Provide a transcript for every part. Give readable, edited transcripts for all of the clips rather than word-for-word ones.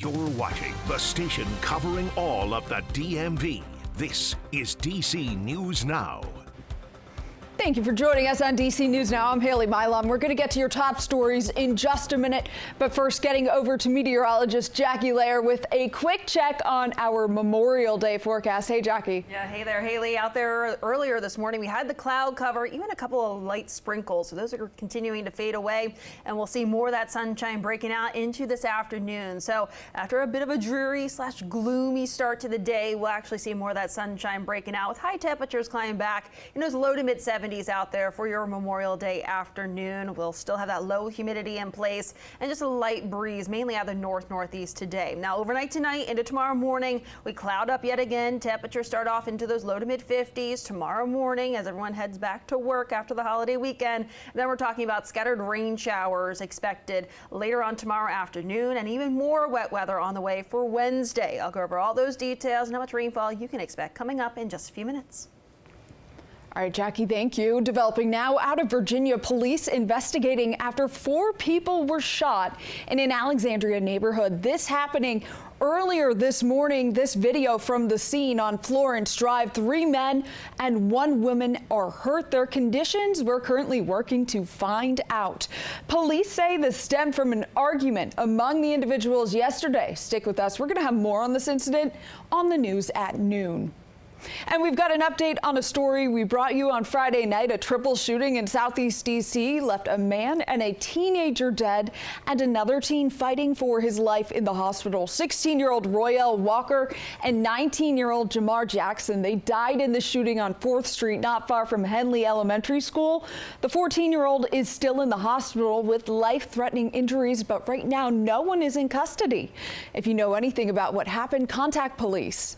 You're watching the station covering all of the DMV. This is DC News Now. Thank you for joining us on DC News Now. I'm Hayley Milon. We're going to get to your top stories in just a minute. But first, getting over to meteorologist Jackie Lair with a quick check on our Memorial Day forecast. Hey, Jackie. Yeah, hey there, Haley. Out there earlier this morning, we had the cloud cover, even a couple of light sprinkles. So those are continuing to fade away, and we'll see more of that sunshine breaking out into this afternoon. So after a bit of a dreary / gloomy start to the day, we'll actually see more of that sunshine breaking out with high temperatures climbing back in those low to mid 70s out there for your Memorial Day afternoon. We'll still have that low humidity in place and just a light breeze, mainly out of the northeast today. Now, overnight tonight into tomorrow morning, we cloud up yet again. Temperatures start off into those low to mid 50s tomorrow morning as everyone heads back to work after the holiday weekend. And then we're talking about scattered rain showers expected later on tomorrow afternoon, and even more wet weather on the way for Wednesday. I'll go over all those details and how much rainfall you can expect coming up in just a few minutes. All right, Jackie, thank you. Developing now out of Virginia, police investigating after 4 people were shot in an Alexandria neighborhood. This happening earlier this morning. This video from the scene on Florence Drive. 3 men and 1 woman are hurt. Their conditions we're currently working to find out. Police say this stemmed from an argument among the individuals yesterday. Stick with us. We're going to have more on this incident on the news at noon. And we've got an update on a story we brought you on Friday night. A triple shooting in Southeast D.C. left a man and a teenager dead and another teen fighting for his life in the hospital. 16-year-old Royale Walker and 19-year-old Jamar Jackson. They died in the shooting on 4th Street, not far from Henley Elementary School. The 14-year-old is still in the hospital with life-threatening injuries, but right now no one is in custody. If you know anything about what happened, contact police.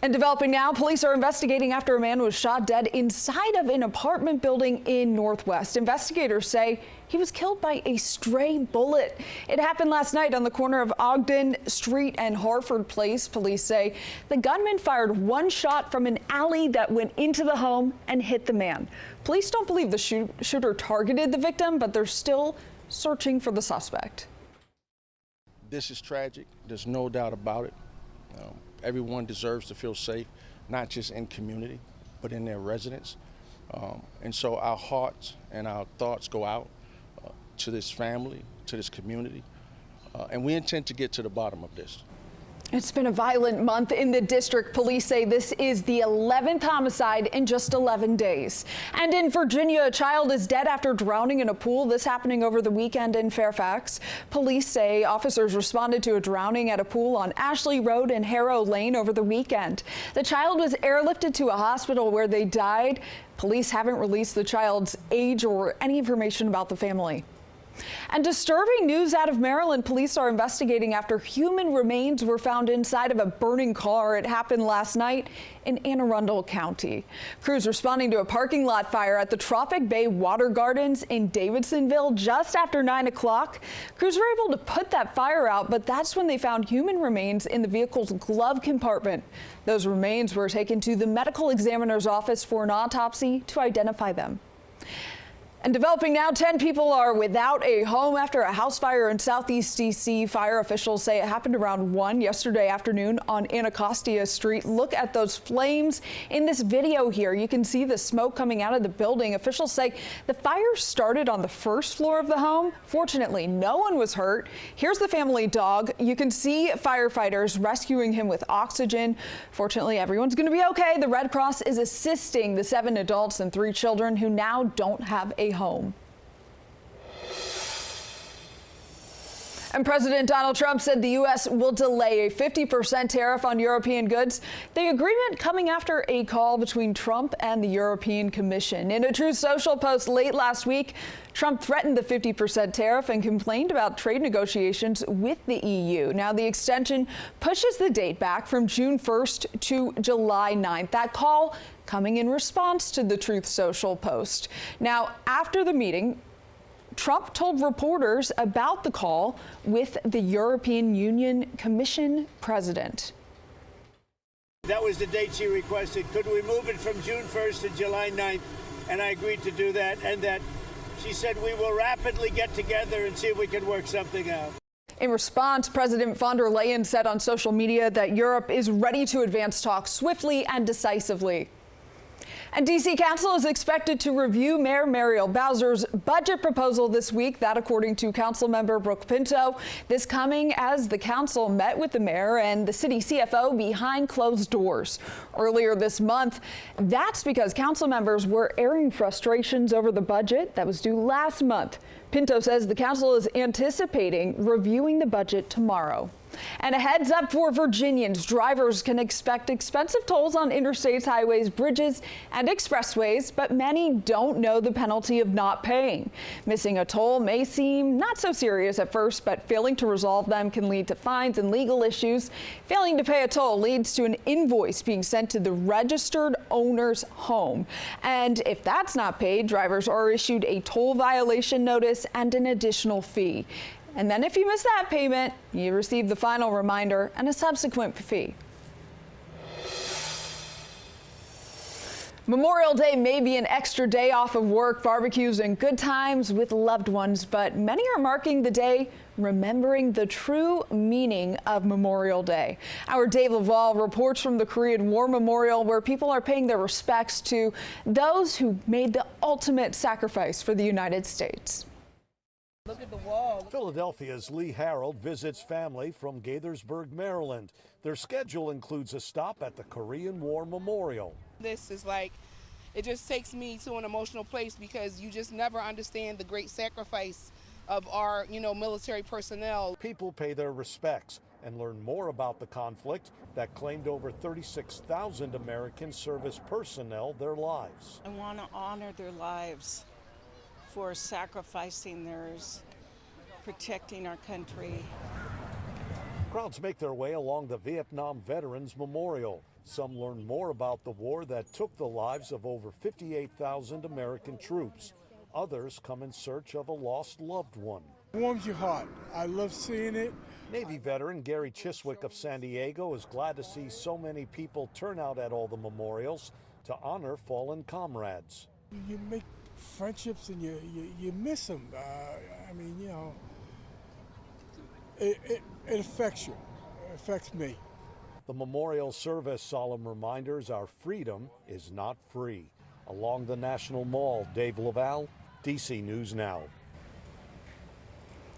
And developing now, police are investigating after a man was shot dead inside of an apartment building in Northwest. Investigators say he was killed by a stray bullet. It happened last night on the corner of Ogden Street and Harford Place. Police say the gunman fired 1 shot from an alley that went into the home and hit the man. Police don't believe the shooter targeted the victim, but they're still searching for the suspect. This is tragic. There's no doubt about it. Everyone deserves to feel safe, not just in community, but in their residence. And so our hearts and our thoughts go out to this family, to this community, and we intend to get to the bottom of this. It's been a violent month in the district. Police say this is the 11th homicide in just 11 days. And in Virginia, a child is dead after drowning in a pool. This happening over the weekend in Fairfax. Police say officers responded to a drowning at a pool on Ashley Road and Harrow Lane over the weekend. The child was airlifted to a hospital where they died. Police haven't released the child's age or any information about the family. And disturbing news out of Maryland. Police are investigating after human remains were found inside of a burning car. It happened last night in Anne Arundel County. Crews responding to a parking lot fire at the Tropic Bay Water Gardens in Davidsonville just after 9 o'clock. Crews were able to put that fire out, but that's when they found human remains in the vehicle's glove compartment. Those remains were taken to the medical examiner's office for an autopsy to identify them. And developing now, 10 people are without a home after a house fire in Southeast D.C. Fire officials say it happened around 1 yesterday afternoon on Anacostia Street. Look at those flames in this video here. You can see the smoke coming out of the building. Officials say the fire started on the 1st floor of the home. Fortunately, no one was hurt. Here's the family dog. You can see firefighters rescuing him with oxygen. Fortunately, everyone's going to be okay. The Red Cross is assisting the 7 adults and 3 children who now don't have a home. And President Donald Trump said the U.S. will delay a 50% tariff on European goods. The agreement coming after a call between Trump and the European Commission. In a Truth Social post late last week, Trump threatened the 50% tariff and complained about trade negotiations with the EU. Now, the extension pushes the date back from June 1st to July 9th. That call coming in response to the Truth Social post. Now, after the meeting, Trump told reporters about the call with the European Union Commission president. That was the date she requested. Could we move it from June 1st to July 9th? And I agreed to do that. And that she said we will rapidly get together and see if we can work something out. In response, President von der Leyen said on social media that Europe is ready to advance talks swiftly and decisively. And D.C. Council is expected to review Mayor Muriel Bowser's budget proposal this week, that according to Councilmember Brooke Pinto. This coming as the council met with the mayor and the city CFO behind closed doors earlier this month. That's because council members were airing frustrations over the budget that was due last month. Pinto says the council is anticipating reviewing the budget tomorrow. And a heads up for Virginians. Drivers can expect expensive tolls on interstates, highways, bridges, and expressways, but many don't know the penalty of not paying. Missing a toll may seem not so serious at first, but failing to resolve them can lead to fines and legal issues. Failing to pay a toll leads to an invoice being sent to the registered owner's home. And if that's not paid, drivers are issued a toll violation notice and an additional fee. And then if you miss that payment, you receive the final reminder and a subsequent fee. Memorial Day may be an extra day off of work, barbecues, and good times with loved ones, but many are marking the day remembering the true meaning of Memorial Day. Our Dave Laval reports from the Korean War Memorial, where people are paying their respects to those who made the ultimate sacrifice for the United States. Look at the wall. Philadelphia's Lee Harold visits family from Gaithersburg, Maryland. Their schedule includes a stop at the Korean War Memorial. This is like, it just takes me to an emotional place because you just never understand the great sacrifice of our, military personnel. People pay their respects and learn more about the conflict that claimed over 36,000 American service personnel their lives. I want to honor their lives for sacrificing theirs, protecting our country. Crowds make their way along the Vietnam Veterans Memorial. Some learn more about the war that took the lives of over 58,000 American troops. Others come in search of a lost loved one. It warms your heart. I love seeing it. Navy veteran Gary Chiswick of San Diego is glad to see so many people turn out at all the memorials to honor fallen comrades. You make friendships and you miss them. It affects you. It affects me. The memorial service solemn reminders our freedom is not free. Along the National Mall, Dave Laval, DC News Now.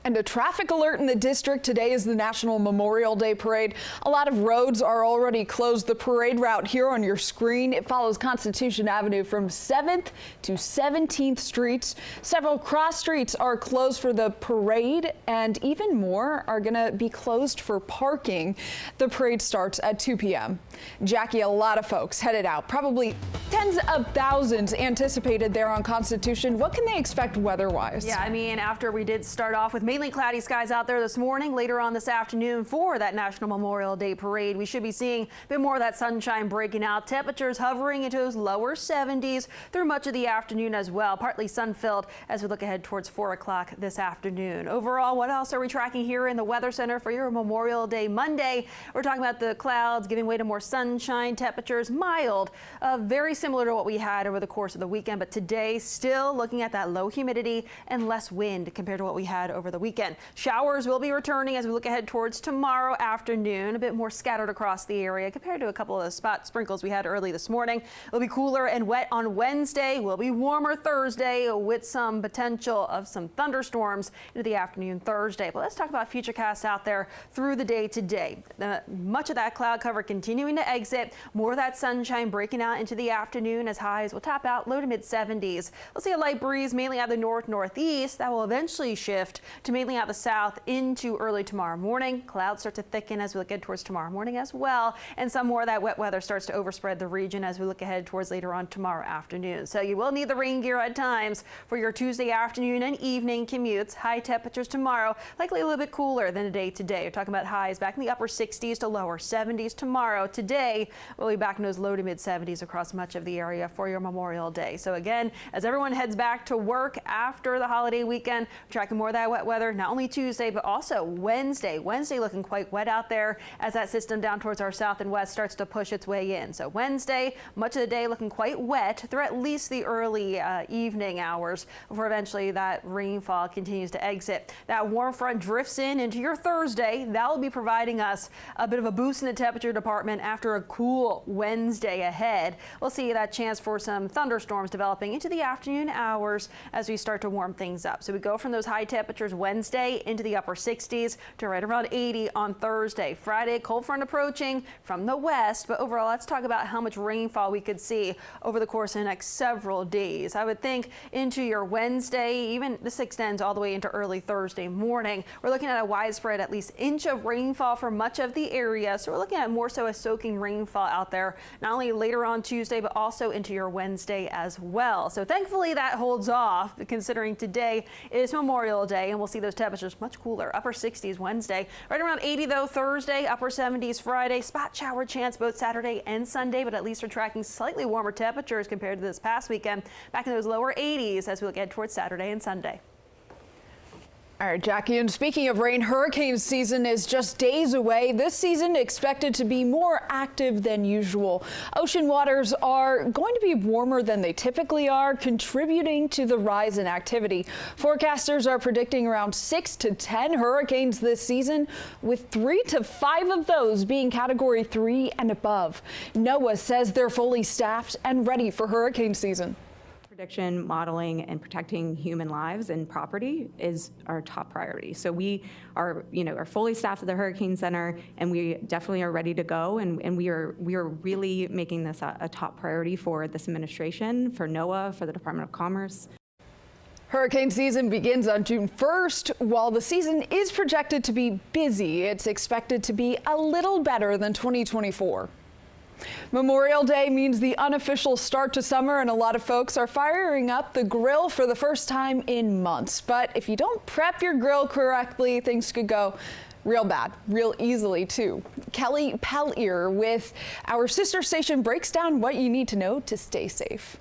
And a traffic alert in the district. Today is the National Memorial Day Parade. A lot of roads are already closed. The parade route here on your screen, it follows Constitution Avenue from 7th to 17th Streets. Several cross streets are closed for the parade, and even more are going to be closed for parking. The parade starts at 2 p.m. Jackie, a lot of folks headed out, probably tens of thousands anticipated there on Constitution. What can they expect weather-wise? Yeah, after we did start off with mainly cloudy skies out there this morning, later on this afternoon for that National Memorial Day Parade, we should be seeing a bit more of that sunshine breaking out. Temperatures hovering into those lower 70s through much of the afternoon as well. Partly sun-filled as we look ahead towards 4 o'clock this afternoon. Overall, what else are we tracking here in the Weather Center for your Memorial Day Monday? We're talking about the clouds giving way to more sunshine, temperatures mild, very similar to what we had over the course of the weekend. But today, still looking at that low humidity and less wind compared to what we had over the weekend. Showers will be returning as we look ahead towards tomorrow afternoon, a bit more scattered across the area compared to a couple of the spot sprinkles we had early this morning. It'll be cooler and wet on Wednesday. Will be warmer Thursday with some potential of some thunderstorms into the afternoon Thursday. But let's talk about futurecasts out there through the day today. Much of that cloud cover continuing to exit. More of that sunshine breaking out into the afternoon as highs will top out low to mid 70s. We'll see a light breeze mainly out of the northeast that will eventually shift to mainly out the south into early tomorrow morning. Clouds start to thicken as we look ahead towards tomorrow morning as well, and some more of that wet weather starts to overspread the region as we look ahead towards later on tomorrow afternoon. So you will need the rain gear at times for your Tuesday afternoon and evening commutes. High temperatures tomorrow, likely a little bit cooler than today. We're talking about highs back in the upper 60s to lower 70s tomorrow. Today we'll be back in those low to mid 70s across much of the area for your Memorial Day. So again, as everyone heads back to work after the holiday weekend, tracking more of that wet weather weather, not only Tuesday, but also Wednesday. Wednesday looking quite wet out there as that system down towards our south and west starts to push its way in. So Wednesday, much of the day looking quite wet through at least the early evening hours before eventually that rainfall continues to exit. That warm front drifts in into your Thursday. That will be providing us a bit of a boost in the temperature department after a cool Wednesday ahead. We'll see that chance for some thunderstorms developing into the afternoon hours as we start to warm things up. So we go from those high temperatures Wednesday into the upper 60s to right around 80 on Thursday. Friday, cold front approaching from the west, but overall, let's talk about how much rainfall we could see over the course of the next several days. I would think into your Wednesday, even this extends all the way into early Thursday morning. We're looking at a widespread at least inch of rainfall for much of the area. So we're looking at more so a soaking rainfall out there, not only later on Tuesday, but also into your Wednesday as well. So thankfully that holds off, considering today is Memorial Day, and we'll see those temperatures much cooler. Upper 60s Wednesday, right around 80 though Thursday, upper 70s Friday. Spot shower chance both Saturday and Sunday, but at least we're tracking slightly warmer temperatures compared to this past weekend, back in those lower 80s as we look ahead towards Saturday and Sunday. All right, Jackie, and speaking of rain, hurricane season is just days away. This season expected to be more active than usual. Ocean waters are going to be warmer than they typically are, contributing to the rise in activity. Forecasters are predicting around 6 to 10 hurricanes this season, with 3 to 5 of those being Category 3 and above. NOAA says they're fully staffed and ready for hurricane season. Prediction, modeling, and protecting human lives and property is our top priority. So we are fully staffed at the Hurricane Center, and we definitely are ready to go. And we are really making this a top priority for this administration, for NOAA, for the Department of Commerce. Hurricane season begins on June 1st. While the season is projected to be busy, it's expected to be a little better than 2024. Memorial Day means the unofficial start to summer, and a lot of folks are firing up the grill for the first time in months. But if you don't prep your grill correctly, things could go real bad, real easily too. Kelly Pellier with our sister station breaks down what you need to know to stay safe.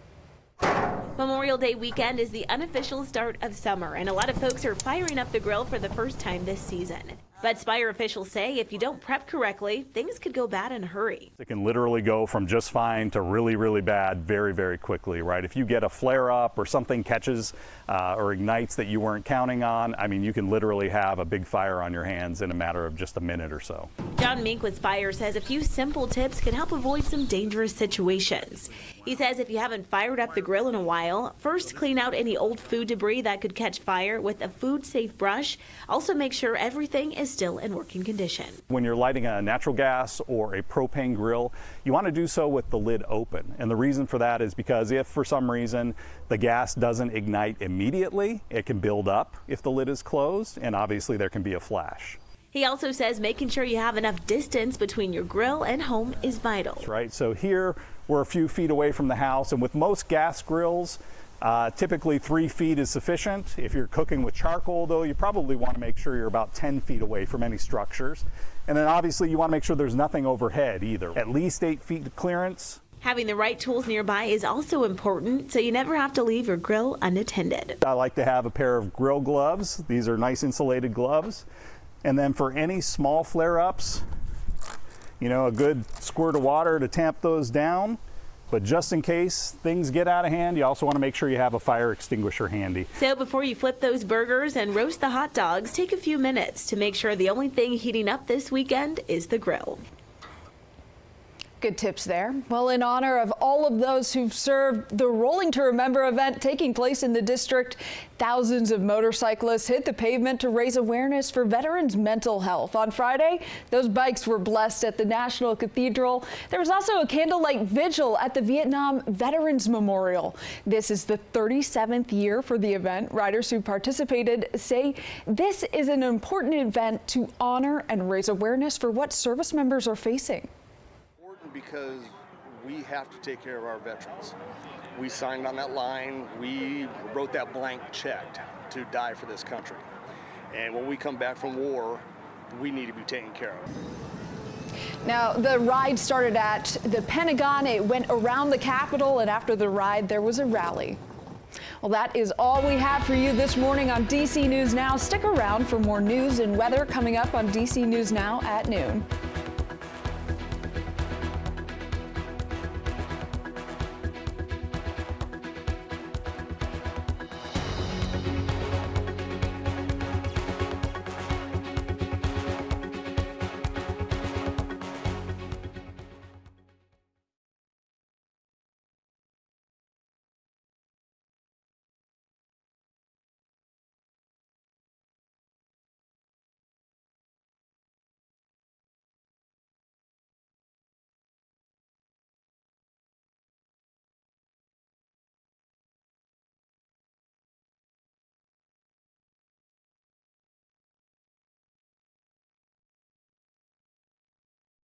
Memorial Day weekend is the unofficial start of summer, and a lot of folks are firing up the grill for the first time this season. But Spire officials say if you don't prep correctly, things could go bad in a hurry. It can literally go from just fine to really, really bad very, very quickly, right? If you get a flare up or something catches or ignites that you weren't counting on, I mean, you can literally have a big fire on your hands in a matter of just a minute or so. John Mink with Spire says a few simple tips can help avoid some dangerous situations. He says if you haven't fired up the grill in a while, first clean out any old food debris that could catch fire with a food-safe brush. Also make sure everything is still in working condition. When you're lighting a natural gas or a propane grill, you want to do so with the lid open. And the reason for that is because if for some reason the gas doesn't ignite immediately, it can build up if the lid is closed, and obviously there can be a flash. He also says making sure you have enough distance between your grill and home is vital. That's right. So here we're a few feet away from the house, and with most gas grills, typically 3 feet is sufficient. If you're cooking with charcoal, though, you probably want to make sure you're about 10 feet away from any structures. And then obviously you want to make sure there's nothing overhead either. At least 8 feet clearance. Having the right tools nearby is also important, so you never have to leave your grill unattended. I like to have a pair of grill gloves. These are nice insulated gloves. And then for any small flare-ups, a good squirt of water to tamp those down. But just in case things get out of hand, you also want to make sure you have a fire extinguisher handy. So before you flip those burgers and roast the hot dogs, take a few minutes to make sure the only thing heating up this weekend is the grill. Good tips there. Well, in honor of all of those who've served the Rolling to Remember event taking place in the district, thousands of motorcyclists hit the pavement to raise awareness for veterans' mental health. On Friday, those bikes were blessed at the National Cathedral. There was also a candlelight vigil at the Vietnam Veterans Memorial. This is the 37th year for the event. Riders who participated say this is an important event to honor and raise awareness for what service members are facing. Because we have to take care of our veterans. We signed on that line. We wrote that blank check to die for this country. And when we come back from war, we need to be taken care of. Now, the ride started at the Pentagon. It went around the Capitol, and after the ride, there was a rally. Well, that is all we have for you this morning on DC News Now. Stick around for more news and weather coming up on DC News Now at noon.